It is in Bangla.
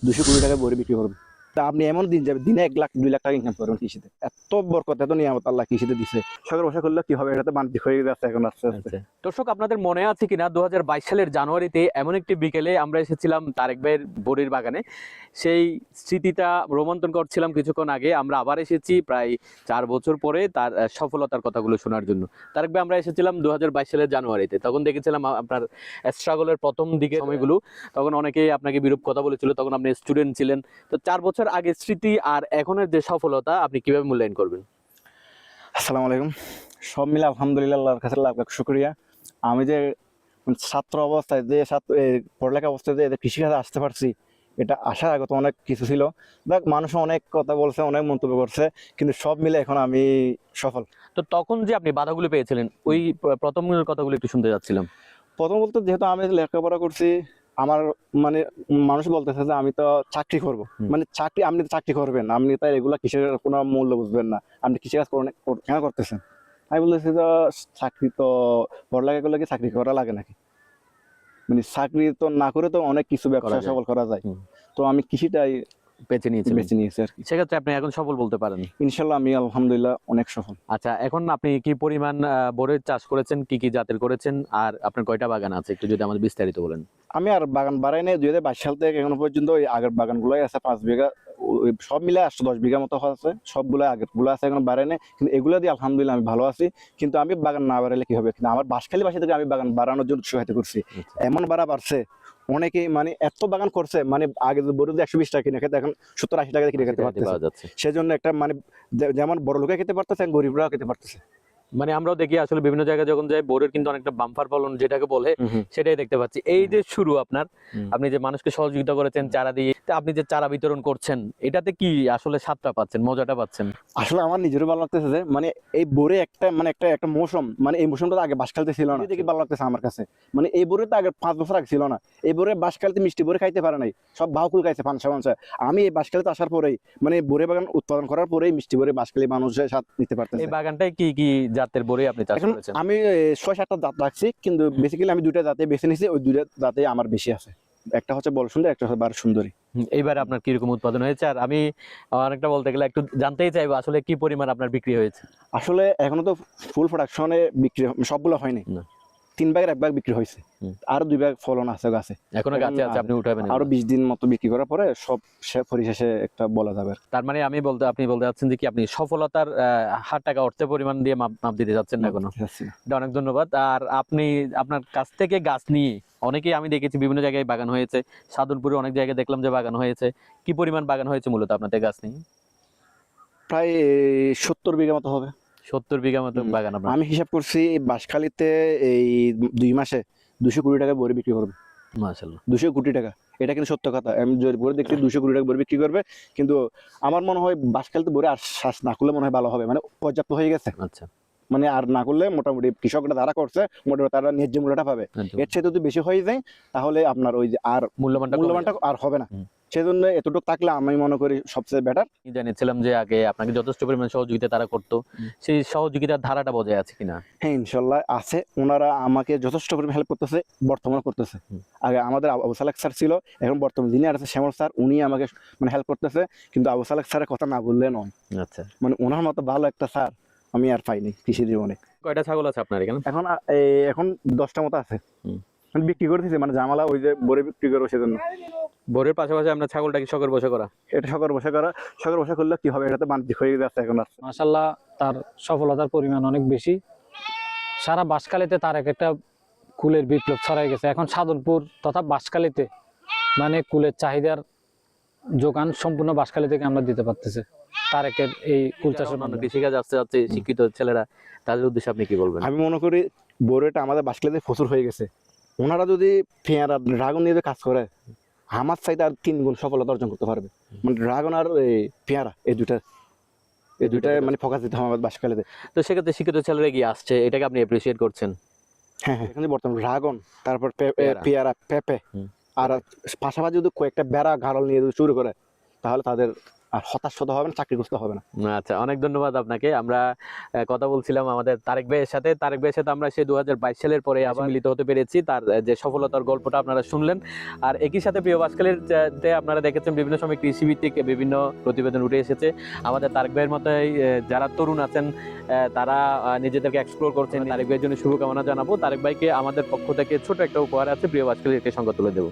200 কোটি টাকা বড়ি বিক্রি করবে। তা আপনি এমন দিন যাবে দিনে 1 লাখ 2 লাখ টাকা ইনকাম করবেন কৃষিতে। এত বরকত এত নিয়ামত আল্লাহ কৃষিতে দিছে। শখের বসা করলে কি হবে, এটা তো বাণিজ্যিক হয়ে যাচ্ছে এখন আস্তে আস্তে। আচ্ছা দর্শক, আপনাদের মনে আছে কিনা 2022 সালের জানুয়ারিতে এমন একটি বিকেলে আমরা এসেছিলাম তারেক ভাইয়ের বড়ির বাগানে। সেই স্মৃতিটা রোমন্থন করছিলাম কিছুক্ষণ আগে। আমরা আবার এসেছি প্রায় 4 বছর পরে তার সফলতার কথাগুলো শোনার জন্য। তারেক ভাই, আমরা এসেছিলাম 2022 সালের জানুয়ারিতে। তখন দেখেছিলাম আপনার স্ট্রাগলের প্রথম দিকে সময়গুলো। তখন অনেকেই আপনাকে বিরূপ কথা বলেছিল, তখন আপনি স্টুডেন্ট ছিলেন। তো 4 বছর আগে স্মৃতি আর এখনের যে সফলতা আপনি কিভাবে মূল্যায়ন করবেন? আসসালামু আলাইকুম। সব মিলে আলহামদুলিল্লাহ, আল্লাহর কাছে লাখ লাখ শুকরিয়া। আমি যে ছাত্র অবস্থায় যে পড়ালেখা অবস্থায় যে কৃষিকাজে আসতে পারছি, এটা আসার আগে তো অনেক কিছু ছিল। দেখ, মানুষ অনেক কথা বলছে, অনেক মন্তব্য করছে, কিন্তু সব মিলে এখন আমি সফল। তো তখন যে আপনি বাধাগুলো পেয়েছিলেন, ওই প্রথম কথাগুলো একটু শুনতে যাচ্ছিলাম। প্রথম বলতে, যেহেতু আমি লেখাপড়া করছি, আমার মানে মানুষ বলতেছে যে আমি তো চাকরি করব। মানে চাকরি, আপনি তো চাকরি করবেন, আপনি তাই এগুলা কিসের কোনো মূল্য বুঝবেন না, আপনি কৃষিকাজ কেন করতেছেন? আমি বলতেছি তো চাকরি তো পড়ালেখা করলে কি চাকরি করা লাগে নাকি? মানে চাকরি তো না করে তো অনেক কিছু ব্যবসা সফল করা যায়। তো আমি কৃষিটাই বেছে নিয়েছিলেন। বেছে নিয়েছি আর কি। সেক্ষেত্রে আপনি এখন সফল বলতে পারেন। ইনশাল্লাহ আমি আলহামদুলিল্লাহ অনেক সফল। আচ্ছা, এখন আপনি কি পরিমাণ বোরের চাষ করেছেন, কি কি জাতের করেছেন, আর আপনার কয়টা বাগান আছে একটু যদি আমাদের বিস্তারিত বলেন। আমি আর বাগান বাড়াই নাই, 2022 সাল থেকে এখনো পর্যন্ত ওই আগের বাগানগুলোই আছে 5 বিঘা। ওই সব মিলে 810 বিঘা মতো আছে, সবগুলো আগের গুলো আছে, এখন বাড়াই নাই। কিন্তু এগুলো দিয়ে আলহামদুলিল্লাহ আমি ভালো আছি। কিন্তু আমি বাগান না বাড়াইলে কি হবে? কিন্তু আমার বাঁশখালী বাসা থেকে আমি বাগান বাড়ানোর জন্য সহায়তা করছি। এমন বাড়ছে, অনেকে মানে এত বাগান করছে, মানে আগে বড় 120 টাকা কিনে খেতে, এখন 70-80 টাকা কিনে খেতে পাওয়া পারতেছে। যাচ্ছে। সেজন্য একটা মানে যেমন বড় লোকে খেতে পারতেছে, গরিবরাও খেতে পারতেছে। মানে আমরাও দেখি আসলে বিভিন্ন জায়গায় যখন যাই, বোরের কিন্তু অনেকটা বাম্পার ফলন যেটাকে বলে, সেটাই দেখতে পাচ্ছি। এই যে শুরু আপনার, আপনি যে মানুষকে সহযোগিতা করেছেন চারা দিয়ে, তা আপনি যে চারা বিতরণ করছেন, এটাতে কি আসলে স্বাদটা পাচ্ছেন, মজাটা পাচ্ছেন? আসলে আমার নিজেরও ভালো লাগতেছে যে মানে এই বোরে একটা মানে একটা একটা মৌসুম, মানে এই মৌসুমটা আগে বাঁশখালীতে ছিল না, দেখে ভালো লাগতেছে আমার কাছে। মানে এই বোরে তো আগে 5 বছর আগে ছিল না। এই বোরে বাঁশখালীতে মিষ্টি বোরে খাইতে পারে নাই, সব বাহুকুল খাইছে পানসা পানসা। আমি এই বাঁশখালীতে আসার পরেই, মানে বোরে বাগান উৎপাদন করার পরেই মিষ্টি বোরে বাঁশখালী মানুষের স্বাদ নিতে এই পারতেছে। বাগানটায় কি কি জাতের বোরে আপনি চাষ এখন করেছেন? আমি 6-7টা জাত রাখছি, কিন্তু বেসিক্যালি আমি 2টা জাতে বেছে নিয়েছি। ওই 2টা জাতে আমার বেশি আছে, একটা হচ্ছে বড় সুন্দর, একটা হচ্ছে বার সুন্দরী। এইবার আপনার কিরকম উৎপাদন হয়েছে? আর আমি অনেকটা বলতে গেলে একটু জানতেই চাইবো আসলে কি পরিমাণ আপনার বিক্রি হয়েছে। আসলে এখনো তো ফুল প্রোডাকশনে বিক্রি সবগুলো হয়নি। না। 3 ভাগের 1 ভাগ বিক্রি হয়েছে, আর 2 ভাগ ফলন আছে গাছে। এখনো গাছে আছে, আপনি উঠাবেন আরো এগুলো? 20 দিন মতো বিক্রি করার পরে সব পরিশেষে একটা বলা যাবে। তার মানে আপনি বলতে চাচ্ছেন যে কি আপনি সফলতার হার টাকা অর্থের পরিমাণ দিয়ে মাপ দিতে যাচ্ছেন না এখনো? এটা অনেক ধন্যবাদ। আর আপনি আপনার কাছ থেকে গাছ নিয়ে অনেকেই আমি দেখেছি বিভিন্ন জায়গায় বাগান হয়েছে, সাদুলপুরে অনেক জায়গায় দেখলাম যে বাগান হয়েছে। কি পরিমাণ বাগান হয়েছে মূলত আপনাদের গাছ নিয়ে? প্রায় 70 বিঘা মতো হবে। 70 বিঘা মতো বাগান আপনার? আমি হিসাব করছি এই বাঁশখালীতে এই 2 মাসে 200 কোটি টাকা বড়ি বিক্রি করবে। মাশাআল্লাহ। 200 কোটি টাকা, এটা কিন্তু সত্য কথা। আমি জোর করে দেখছি 200 কোটি টাকা বড়ি বিক্রি করবে। কিন্তু আমার মনে হয় বাঁশখালীতে বড়ি আর শ্বাস না করলে মনে হয় ভালো হবে, মানে পর্যাপ্ত হয়ে গেছে। আচ্ছা। মানে আর না করলে মোটামুটি কৃষকরা যারা করছে মোটামুটি তারা ন্যায্য মূল্যটা পাবে। এর চেয়ে যদি বেশি হয়ে যায় তাহলে আপনার ওই যে আর মূল্যমানটা আর হবে না। সেজন্য এতটুকু থাকলে আমি মনে করি সবচেয়ে বেটার। জানিয়েছিলাম যে আগে আপনাকে যথেষ্ট পরিমাণ সহযোগিতা তারা করতো, সেই সহযোগিতার ধারাটা বজায় আছে কিনা? হ্যাঁ, ইনশাল্লাহ আছে। ওনারা আমাকে যথেষ্ট পরিমাণ হেল্প করতেছে, বর্তমানে করতেছে। আগে আমাদের আবু সালেক স্যার ছিল, এখন বর্তমানে যিনি আছে শ্যামল স্যার, উনি আমাকে মানে হেল্প করতেছে। কিন্তু আবু সালেক স্যারের কথা না বললে নয়। আচ্ছা। মানে ওনার মতো ভালো একটা স্যার আমি আর পাইনি কৃষি জীবনে। কয়টা ছাগল আছে আপনার এখানে? এখন 10টা মতো আছে। মানে বিক্রি করতেছি, মানে জামালা ওই যে বড়ি বিক্রি করবো সেজন্য। ভোরের পাশাপাশি আমরা ছাগলটা কি শখের বসে করা? এটা শখের বসে করা। শখের বসে করলে কি হবে, এটা তো বাণিজ্যিক হয়ে যাচ্ছে এখন আসছে। মাশাআল্লাহ, তার সফলতার পরিমাণ অনেক বেশি। সারা বাঁশখালীতে তার একটা কুলের বিপ্লব ছড়াই গেছে। এখন সাধনপুর তথা বাঁশখালীতে মানে কুলের চাহিদার যোগান সম্পূর্ণ বাঁশখালী থেকে আমরা দিতে পারতেছি তারেকের এই কুল চাষের মাধ্যমে। কৃষিকাজ আসতে যাচ্ছে শিক্ষিত ছেলেরা, তাদের উদ্দেশ্যে আপনি কি বলবেন? আমি মনে করি বড়িটা আমাদের বাঁশখালীতে প্রচুর হয়ে গেছে। ওনারা যদি পেয়ারা ড্রাগন নিয়ে কাজ করে, আমার চাইতে আর 3 গুণ সফলতা অর্জন করতে পারবে। মানে ড্রাগন আর পেয়ারা এই দুইটা মানে ফোকাস দিতে হবে আমাদের বাঁশখালীতে। তো সেক্ষেত্রে শিক্ষিত ছেলেরা এগিয়ে আসছে, এটাকে আপনি অ্যাপ্রিসিয়েট করছেন? হ্যাঁ, এখানে বর্তমানে ড্রাগন, তারপর পেয়ারা, পেঁপে, আর পাশাপাশি যদি কয়েকটা বেড়া ঘাড়ল নিয়ে যদি শুরু করে তাহলে তাদের আর হতাশ হতে হবে না, চাকরিগ্রস্ত হবে না। আচ্ছা, অনেক ধন্যবাদ আপনাকে। আমরা কথা বলছিলাম আমাদের তারেক ভাইয়ের সাথে। তারেক ভাইয়ের সাথে আমরা সেই 2022 সালের পরে আবার মিলিত হতে পেরেছি। তার যে সফলতার গল্পটা আপনারা শুনলেন। আর একই সাথে প্রিয় বাসকালের তে আপনারা দেখেছেন বিভিন্ন সময় কৃষিভিত্তিক বিভিন্ন প্রতিবেদন উঠে এসেছে। আমাদের তারেক ভাইয়ের মতোই যারা তরুণ আছেন তারা নিজেদেরকে এক্সপ্লোর করছেন। তারেক ভাইয়ের জন্য শুভকামনা জানাবো। তারেক ভাইকে আমাদের পক্ষ থেকে ছোট একটা উপহার আছে, প্রিয় বাসকালের সঙ্গে তুলে দেবো।